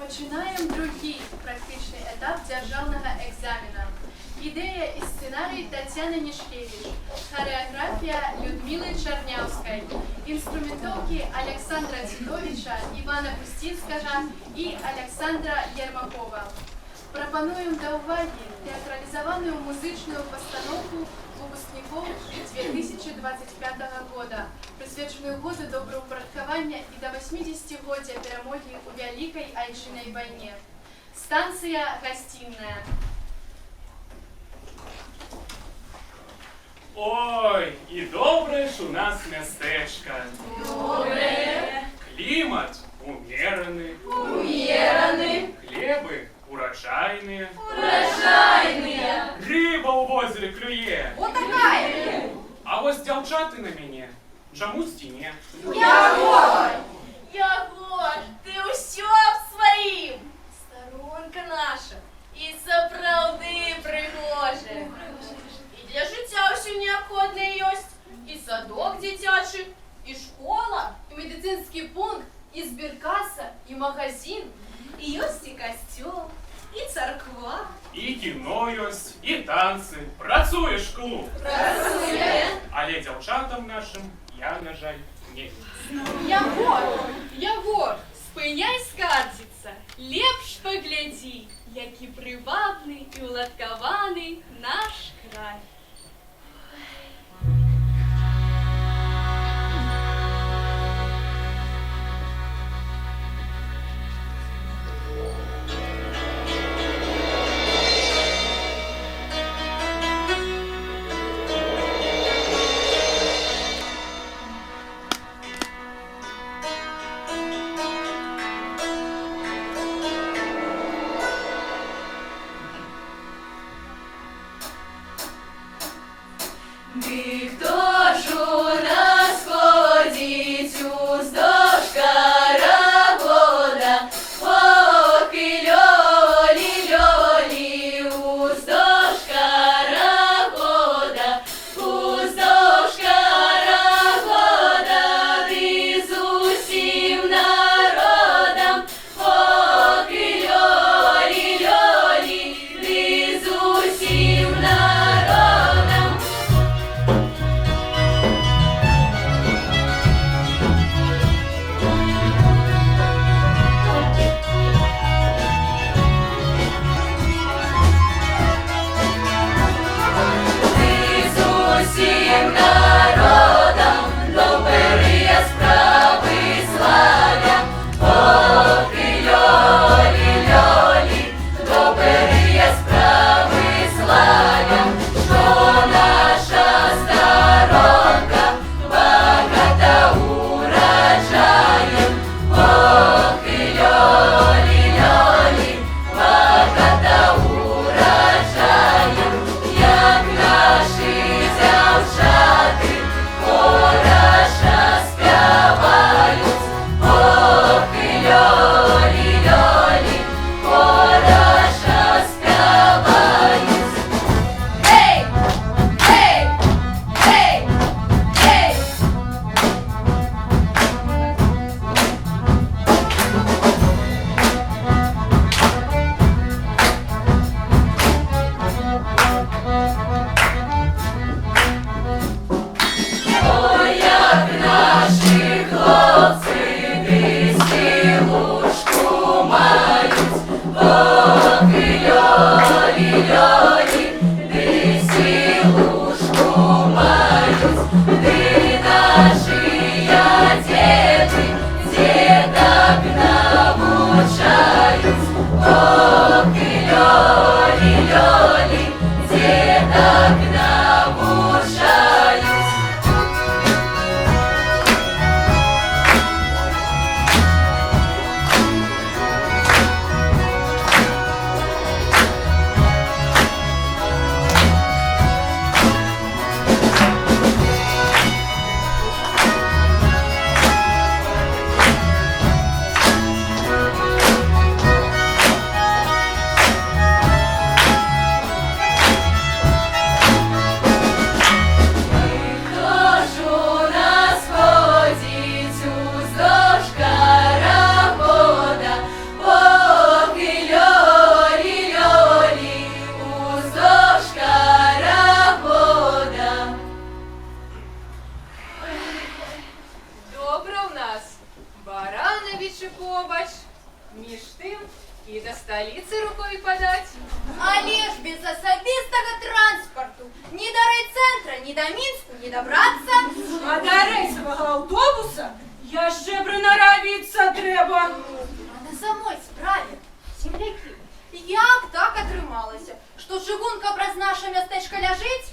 Починаємо другий практичний етап державного екзамену. Ідея і сценарій Тетяни Нішкевич, хореографія Людмили Чернявської, інструментовки Олександра Титовича, Івана Пустінського і Олександра Єрмакова. Пропонуємо до уваги театралізовану музичну постановку выпускников 2025 года, присвяченую году доброупорядкования и до 80-годия перемоги у Великой Отечественной войне. Станция «Гостиная». Ой, і добре ж у нас містечко. Добре. Клімат умеренный. Умеренный. Хлеби урожайные. Урожайные. Риба у озері клює. Вот такая. А ось дівчати на мене чомусь ні. Ягор! Ягор, ти усьо своїм. Сторонка наша. І сапраўды пригоже. І для життя усё необходне ёсць. І садок дзіцячы, і школа, і медицинский пункт, і збіркаса, і магазин. І ёсць і касцёл, і царква. І кіно ёсць, і танцы. Працуєш клуб. Працуе. Але дівчатам нашим я, на жаль, не. Ягор, спыняй скардзіцца, лепш паглядзі, які прывабны і уладкаваны наш край. тым і да сталіцы рукой падаць. Але ж без асабістага транспарту ні да райцэнтра, ні да Мінску не дабрацца. А да рэйсавага аўтобуса яшчэ прынаравіцца трэба. А на самой справе, землякі, як так атрымалася, што чыгунка праз наша мястэчка ляжыць,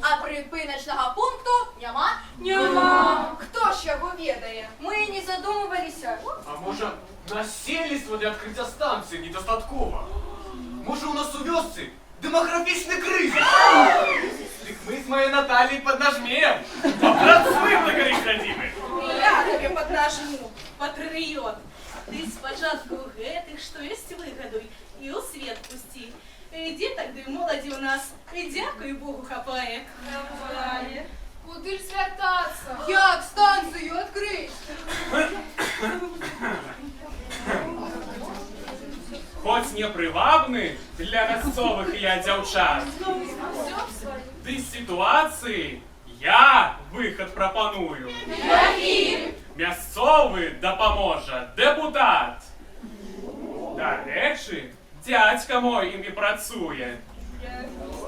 а прыпыначнага пункту няма? Няма. Хто ж яго ведае? Мы не задумываліся. А може, насельніцтва для відкриття станції недостатково? Може, у нас у вёсцы демографічний кризис? Так ми з моєю Наталією поднажмем. Попрацуємо на горі родимі. Я табе поднажму, патрыёт. Ты спачатку гэтых, што ёсць выгадуй, і ў свет пусці. Дзетак ды моладзі ў нас, і дзякуй Богу хапае. Куды ж звяртацца? Як станцію адкрыць? Хоць не привабны для мясцовых я дзяўчат. Ды з сітуацыі я выхад прапаную. Мясцовы дапаможа дэпутат. Дарэчы, дзядзька мой імі працуе.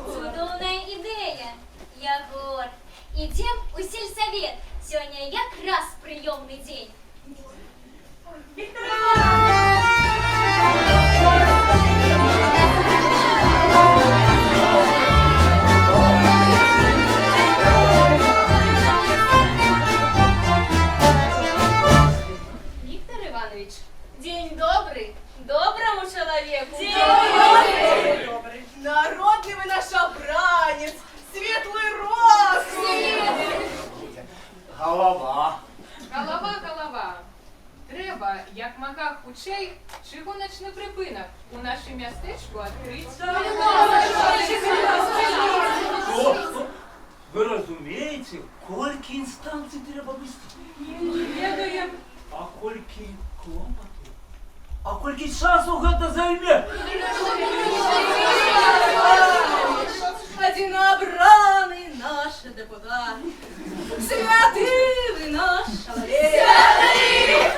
Цудоўная ідэя, Ягор. Ідзем у сельсавет. Сёння якраз прыёмны дзень. Віктор Іванович, День добрый. добраму чалавеку. Добрый. Народный вы наш обранец, светлый рост. Голова. Голова. Трэба, як мага хутчэй, чыгуначны прыпынак у нашым мястэчку адкрыць. Стоп. Ви розумієте, колькі інстанцій треба вести? Ведаем. А колькі клопоту? А колькі часу гэта займе? Адзінабраны наш дэпутат. Святы вы наш чалавек.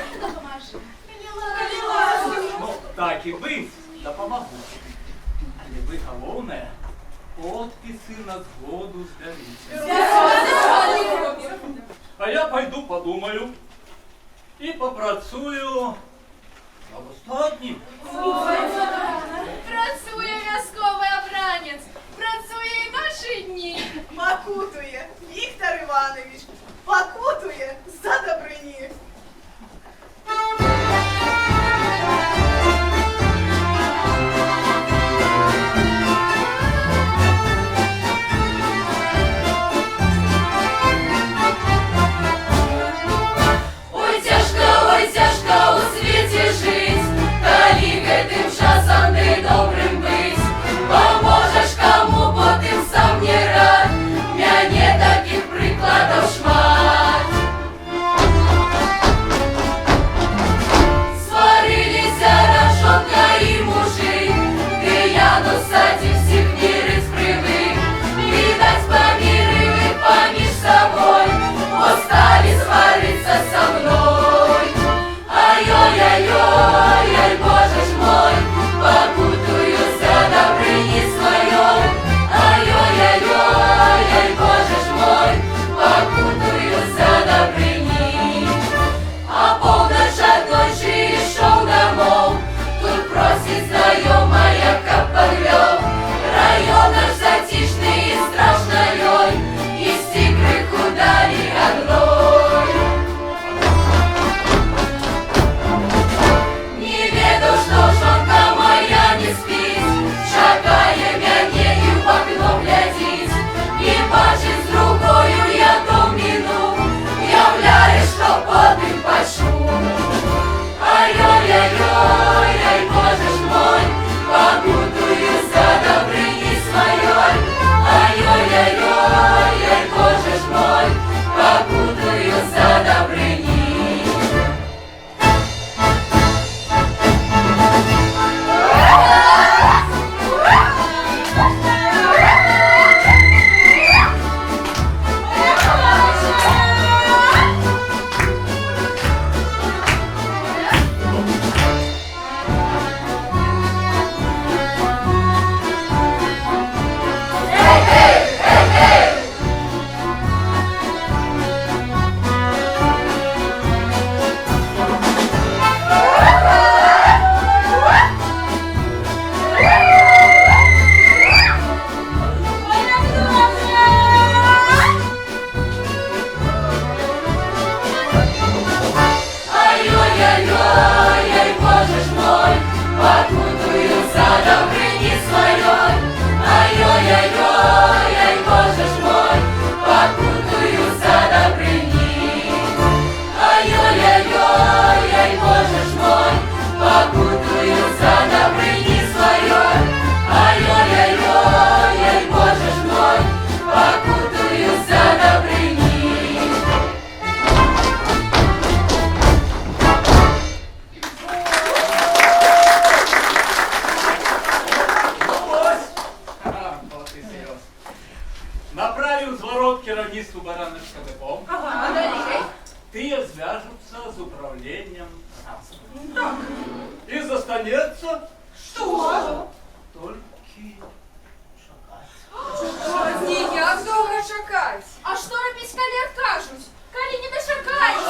Ну, так і быць, дапамагу. Але ви галоўнае, подписи на згоду здавіце. А я пойду подумаю і попрацюю над остатнім. Працує вязковий обранець, працює і наші дні. Покутує, Віктор Іванович, покутує за добрині. Ой, цяжка у свеце жыць, калі гэтым часам ты добрым быць. Паможаш каму, потым сам не рад, мяне такіх прыкладаў начальству Барановского депо. Ага, далі. Тыя звяжутся з управлением транспорта. И застанется Що? толькі чакаць. Ніяк довго чекать. А что робить, коли откажут? Коли не дошакаешь?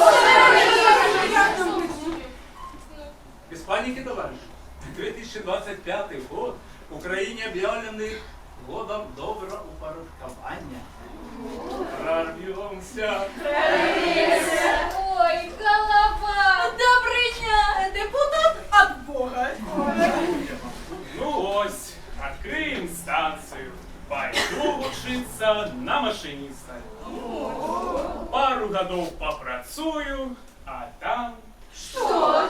Без паники, товарищи. 2025 год в Украине объявленный годом доброупорядкования. Прорвемся. Ой, голова! Добрый дня! Депутат от Бога. Ну ось, открыем станцию. Пойду учиться на машиниста. Пару годов попрацую, а там Що?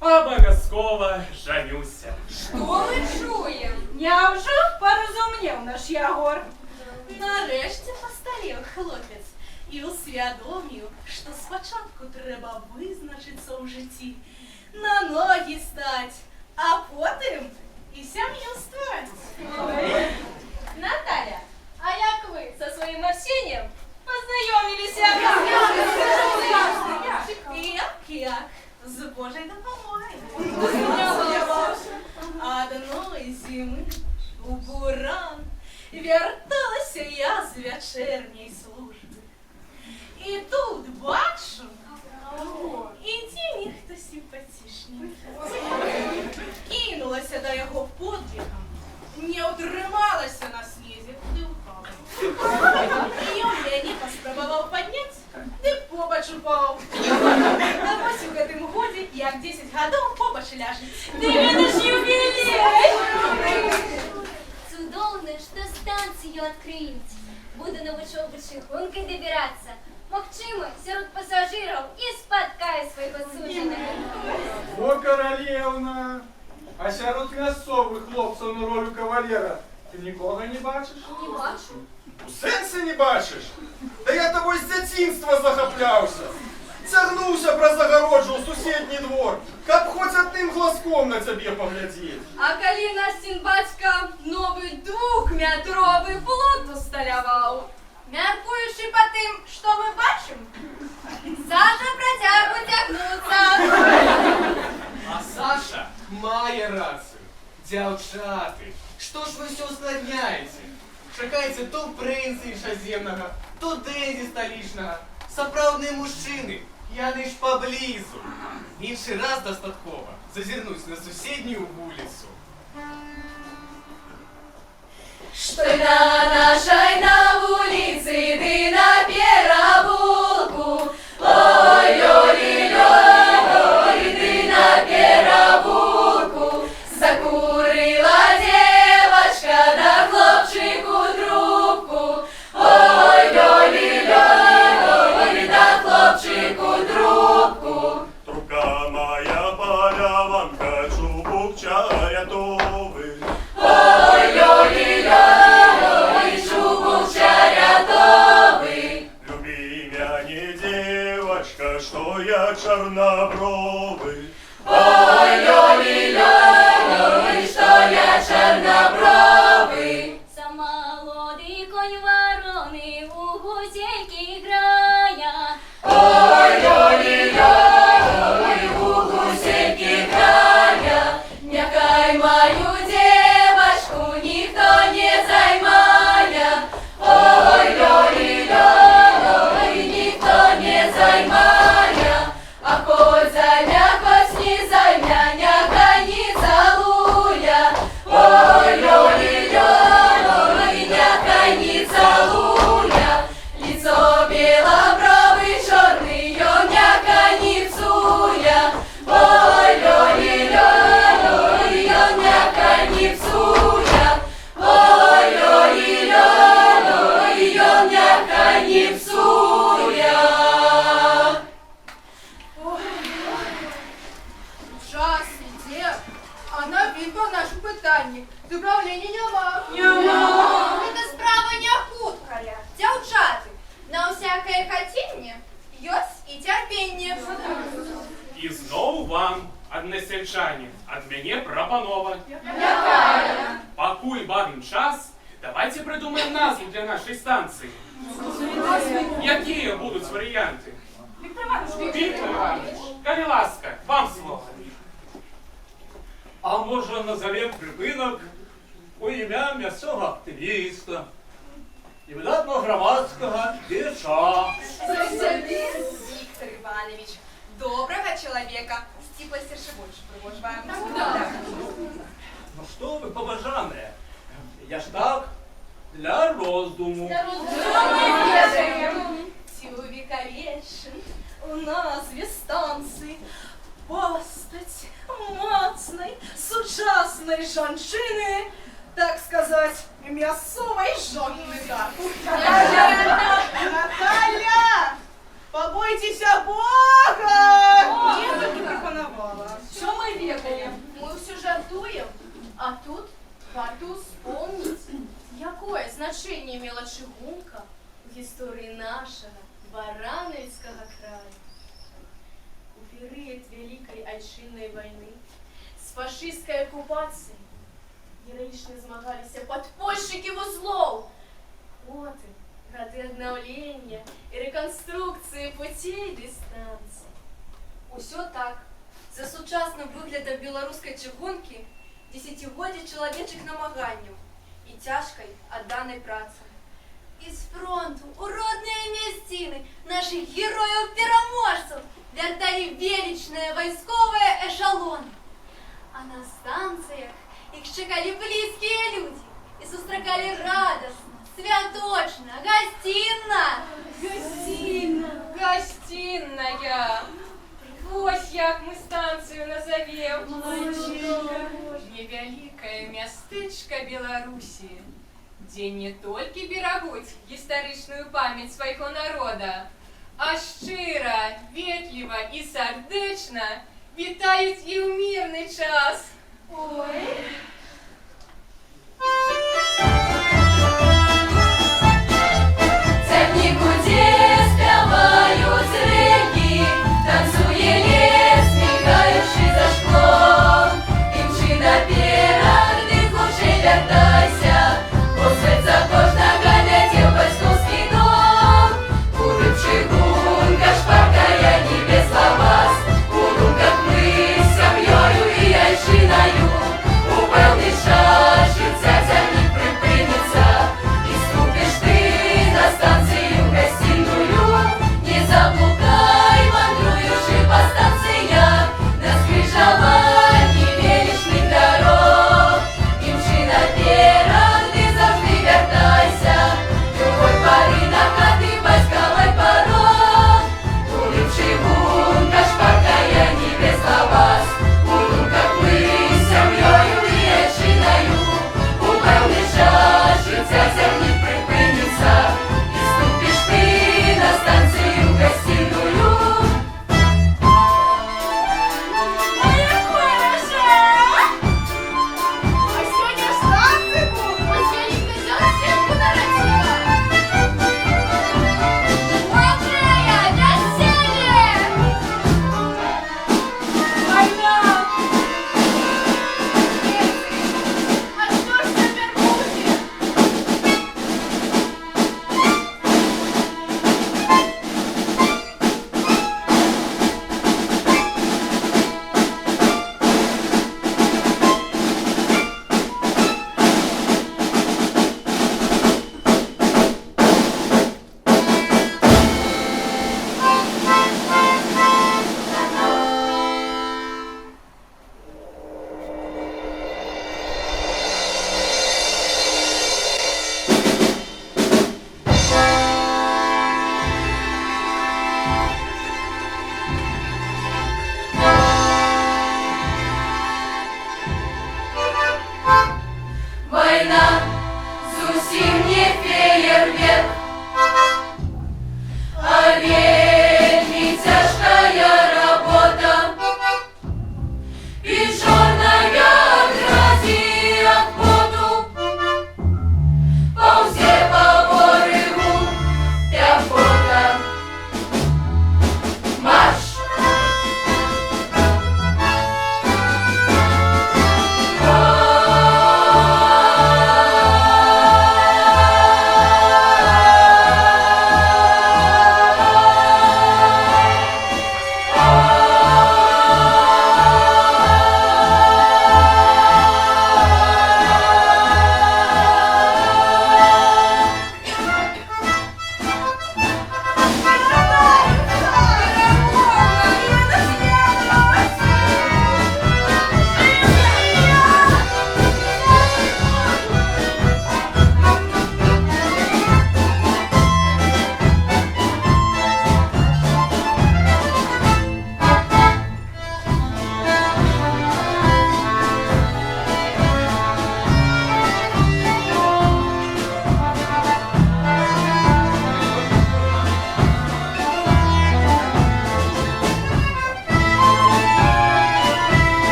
обов'язково женюся. Що ми чуємо? Няўжо порозумнів наш Ягор? Нарешті постарів хлопець і усвідомив, що спочатку треба визначитися в житті, на ноги стать, а потім і сім'ю створити. Наталья, а як ви со своїм Арсением познайомилися? Як? З Божою допомогою. Одної зими у буран верталася я з вечірньої служби. І тут бачу, іде ніхто симпатичненький. Кинулася до його подвигом, не утрималася на снізі, куди упала. Її Леонід поспробував підняти, де побач упав. А ось у гэтым годі, як 10 годов, побач ляжить. Ты ж юбилей! Цудоўна, што станцыю адкрыюць. Буду на вучобу чыгункай дабірацца. Магчыма, сярод пасажыраў і спаткаю свайго суджанага. О, королевна! А сярод мясцовых хлопцаў на ролю кавалера ты нікога не бачиш? Не бачу. У сэнсе не бачиш? Да я тобой з дзяцінства захапляўся. Цягнуўся праз агароджу ў суседні двор, каб хоць адным глазком на цябе паглядзець. А калі Настін бацька новы 2-метровы плот усталяваў, мяркуючы па тым, што мы бачым, Саша працягвае цягнуцца. А Саша мае рацыю. Дзяўчаты, што ж вы ўсё ускладняеце? Шукаеце то прынца іншаземнага, то дэдзі сталічнага. Сапраўдныя мужчыны, яны ж паблізу. Іншы раз дастаткова зазірнуць на суседнюю вуліцу. Што на нашай на вуліцы, ды на перавулку, ой-ой-ой, ды на перавулку, закурыла девочка да хлопчыку трубку, ой-ой-ой, да хлопчыку трубку. Трубка моя поляванка, чубук чая готовый. Ой-ой-ой, чубук чарятовый. Люби меня не девочка, что я чернобровый. Ой-ой-ой, что я чорнобровий. Сам молодий конь ворони у гусейки грая. Ой-ой-ой, у гусейки края. Нехай мою девочку ніхто не займає. Ой-ой-ой, ніхто не займає. А хоть займя, хоть не займя, нехай не целує. Ой-ой-ой, нехай не целує. Лицо белобровый, черный, нехай не псує. Ой-ой-ой, нехай не псує. Ой-ой-ой, нехай не псує. Час іде, а на відповідь наше питання. З управління нема. Гэта справа не хуткая. Дзяўчаты, на ўсякае хаценне ёсць і цярпенне. І зноў вам, аднасельчане, ад мяне прапанова. Якая? Пакуль бавім час, давайте придумаем назву для нашей станции. Які будуть варіанти? Віктор Іванович, коли ласка, вам слово. А може назовем припинок у ім'я м'ясного активіста і видатного громадського діяча. Виктор Иванович, доброго человека, Степа Сершевич, пригоживаем. Ну що ви побажане? Я ж так, для роздуму. Увековечен у назве станции постать мацной, сучасной жанчины, так сказать, мясовой жонки. Наталя, побойтесь Бога! Я так и пропоновала. Що ми ведаємо? Ми все жартуємо, а тут варто вспомнить, якое значение имела чыгунка в истории нашего Барановицкого края. У период Великой Отчинной войны с фашистской оккупацией героично змагалися подпольщики вузлов. Вот и роды обновления и реконструкции путей и дистанций. Усё так. За сучасним виглядом білоруської чыгунки десятигоддя чоловічих намаганняў і тяжкой отданой працы. Из фронту у родные месцины наших героев-пераможцев вяртали величные войсковые эшелоны. А на станциях их чекали близкие люди и сустракали радостно, святочно, гостинно. Гостиная. Вось як мы станцию назовем. Невялікае мястэчка Беларусі, дзе не толькі берагуць гістарычную памяць свайго народа, а шчыра, ветліва і сардэчна вітаюць і ў мірны час. Ой, Цягніку, дзе спяваюць рэкі, танцуе лес, мігаючы за шклом. Імчы наперад, ды хутчэй вяртайся, бо свет за кожнага глядзеў бацькоўскі дом. У тым чыгунка шпаркая не без лавас, у думках мы з сям'ёю і айчынаю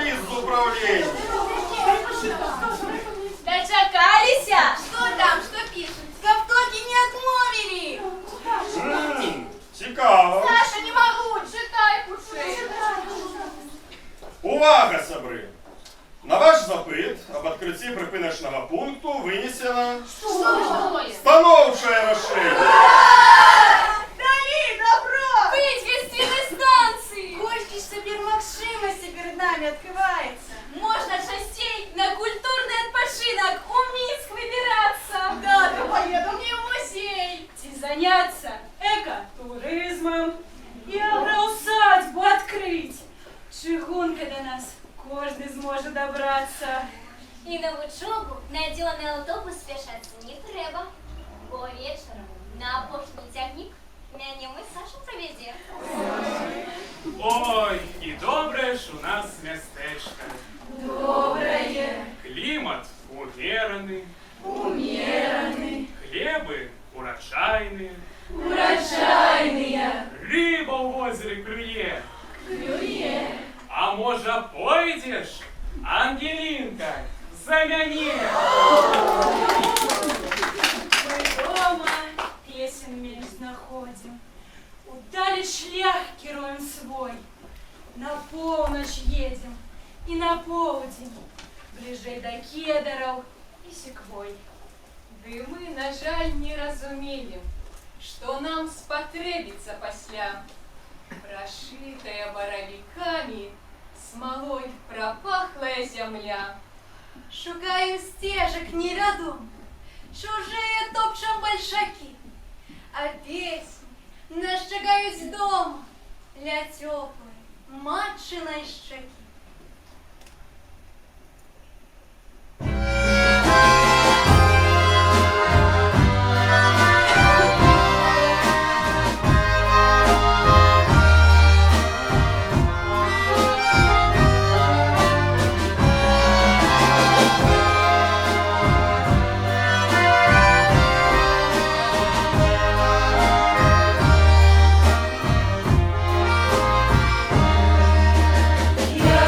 специалист из управления. Дочакалися? Что там, что пишет? Ковтоки не отмовили. Цікаво. Саша, не могу. Читай, Пушей. Увага, сябри! На ваш запит об відкритті припиночного пункту винесено становче рішення. Дали добро. Быть вестины станции! Кольки ж тепер Максимося перед нами відкривається. Можно частей на культурный отпочинок у Минск выбираться! Да, то поеду мне в музей. Ці заняться екотуризмом і агроусадьбу відкрить. Чигунки до нас кожен зможе добратися. И на учебу на отделанный автобус спешаться не треба. Бо вечером на опошний тягник мяне мы Сашу проведем. Ой, і добре ж у нас містечко. Доброе, Клімат умеренный, умеренный, хлеби урожайні, урожайные, риба в озері клює. клює. А може пойдеш, Ангелінка, за мяне? Мы дома песен мель находим, удали шлях героем свой. На полночь едем и на полдень, ближе до кедров и секвой. Ды мы, на жаль, не разумеем, что нам спотребится пасля. Прошитая боровиками, смолой пропахлая земля. Шукаю стежек неведом, чужие топчем большаки, а песни нас чекають дома для теплої матчиної щеки. Я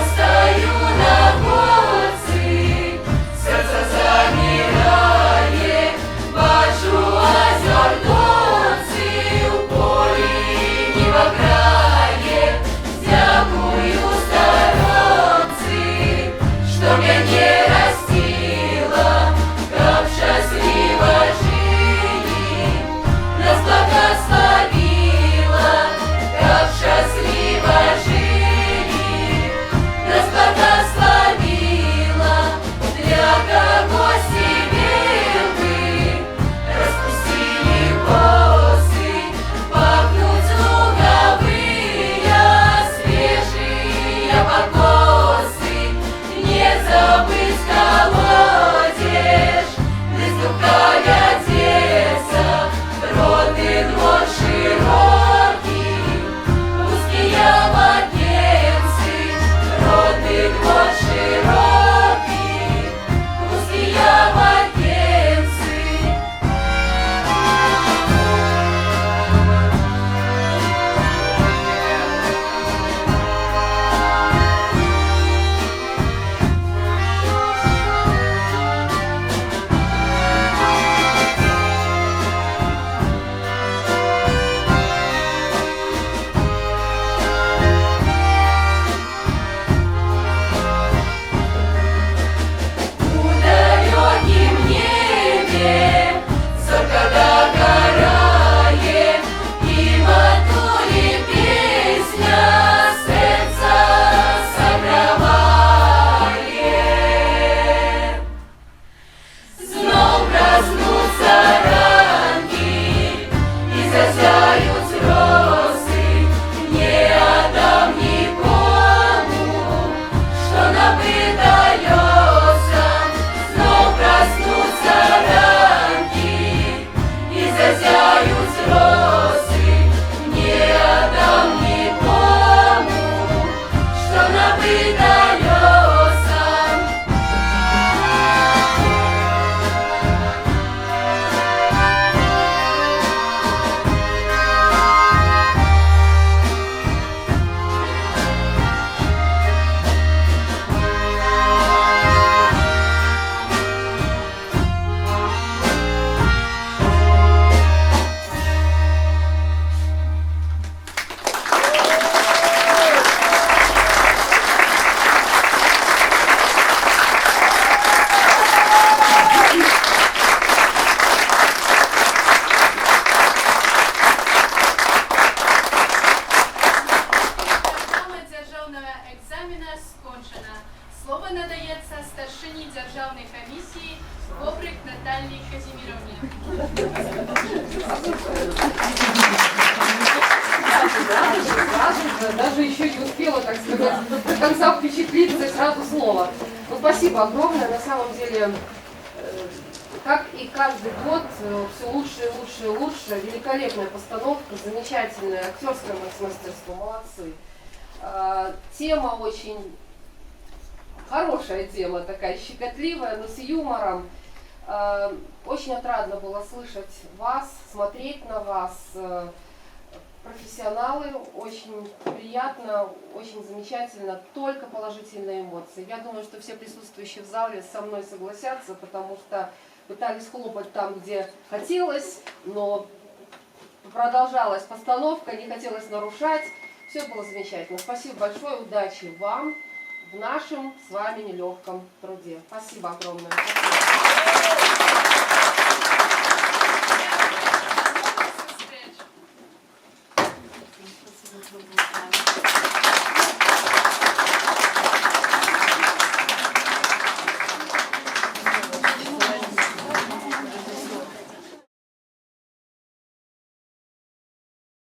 Слово надається старшині Державної комісії Бобрик Наталії Казіміровні. Даже еще не успела, так сказать, до конца впечатлиться и сразу слово. Ну, спасибо огромное. На самом деле, как и каждый год, все лучше и лучше и лучше. Великолепная постановка, замечательное актерское мастерство, молодцы. Тема очень хорошая тема, такая щекотливая, но с юмором. Очень отрадно было слышать вас, смотреть на вас. Профессионалы, очень приятно, очень замечательно, только положительные эмоции. Я думаю, что все присутствующие в зале со мной согласятся, потому что пытались хлопать там, где хотелось, но продолжалась постановка, не хотелось нарушать. Все было замечательно. Спасибо большое, удачи вам в нашем с вами нелегком труде. Спасибо огромное. Спасибо.